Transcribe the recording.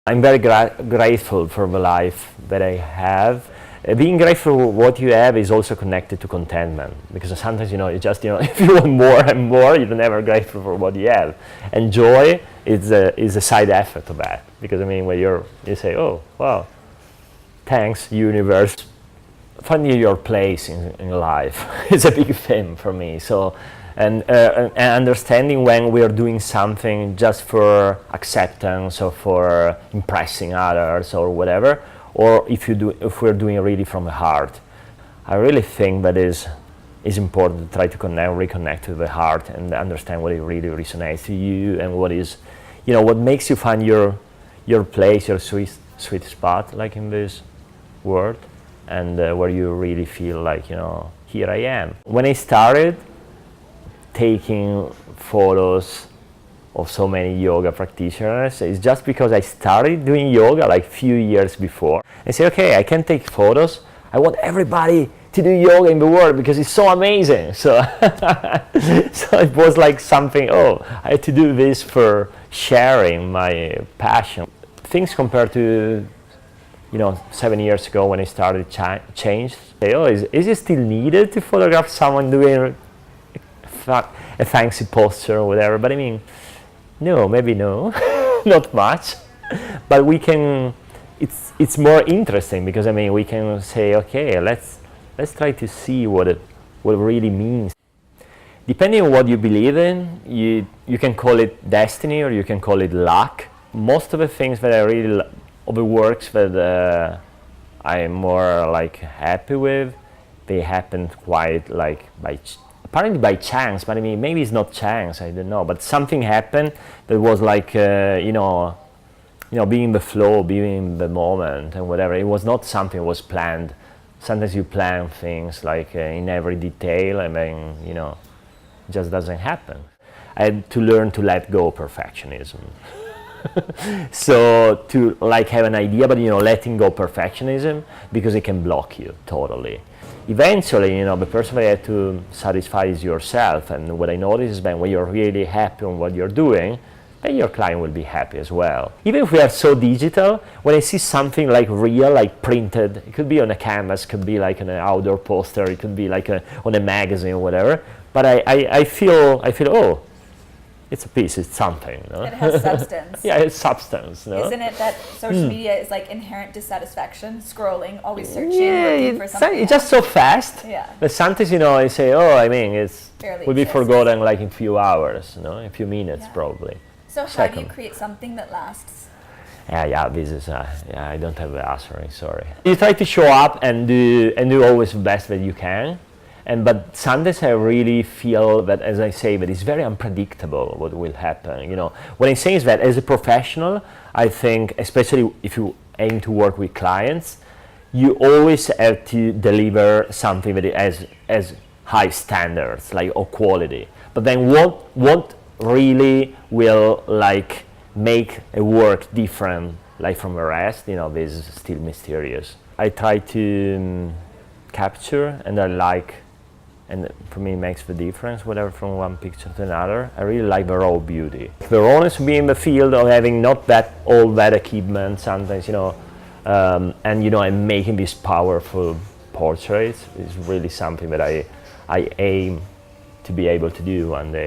I'm very grateful for the life that I have. Being grateful for what you have is also connected to contentment, because sometimes, you just, if you want more and more, you're never grateful for what you have. And joy is a side effect of that, because when you say, oh, wow, thanks, universe. Finding your place in life is a big thing for me. So, and understanding when we are doing something just for acceptance or for impressing others or whatever, or if we're doing it really from the heart. I really think that is important to try to reconnect with the heart and understand what it really resonates to you, and what is, what makes you find your place, your sweet spot, like in this world, and where you really feel like, here I am. When I started taking photos of so many yoga practitioners, it's just because I started doing yoga like few years before. I said, okay, I can take photos. I want everybody to do yoga in the world because it's so amazing. So, so it was like something, I had to do this for sharing my passion. Things compared to 7 years ago when I started changed. Is it still needed to photograph someone doing a fancy posture or whatever? But I mean, no, maybe no, not much. But we can. It's more interesting because we can say, okay, let's try to see what it really means. Depending on what you believe in, you can call it destiny or you can call it luck. Most of the things that I really of the works that I'm more like happy with, they happened quite like apparently by chance, but maybe it's not chance, I don't know, but something happened that was like, being in the flow, being in the moment and whatever. It was not something that was planned. Sometimes you plan things like in every detail, and then, it just doesn't happen. I had to learn to let go of perfectionism. So to have an idea, but letting go perfectionism, because it can block you totally. Eventually, the person that you have to satisfy is yourself, and what I notice is that when you're really happy on what you're doing, then your client will be happy as well. Even if we are so digital, when I see something like real, like printed, it could be on a canvas, it could be like an outdoor poster, it could be like on a magazine or whatever, but I feel, it's a piece, it's something. It has substance. Yeah, it's substance. Isn't it that social media is like inherent dissatisfaction, scrolling, always searching, looking for something? It's just so fast. Yeah. But sometimes, I say, it's barely will be exists. forgotten like in a few hours, a few minutes probably. So how do you create something that lasts? This is, I don't have the answer, sorry. You try to show up and do always the best that you can. But sometimes I really feel that, as I say, that it's very unpredictable what will happen. What I'm saying is that as a professional, I think, especially if you aim to work with clients, you always have to deliver something that has high standards, of quality. But then what really will make a work different, from the rest? This is still mysterious. I try to capture, and and for me it makes the difference, whatever, from one picture to another. I really like the raw beauty. The rawness to be in the field of having not all that equipment sometimes, and I'm making these powerful portraits is really something that I aim to be able to do one day.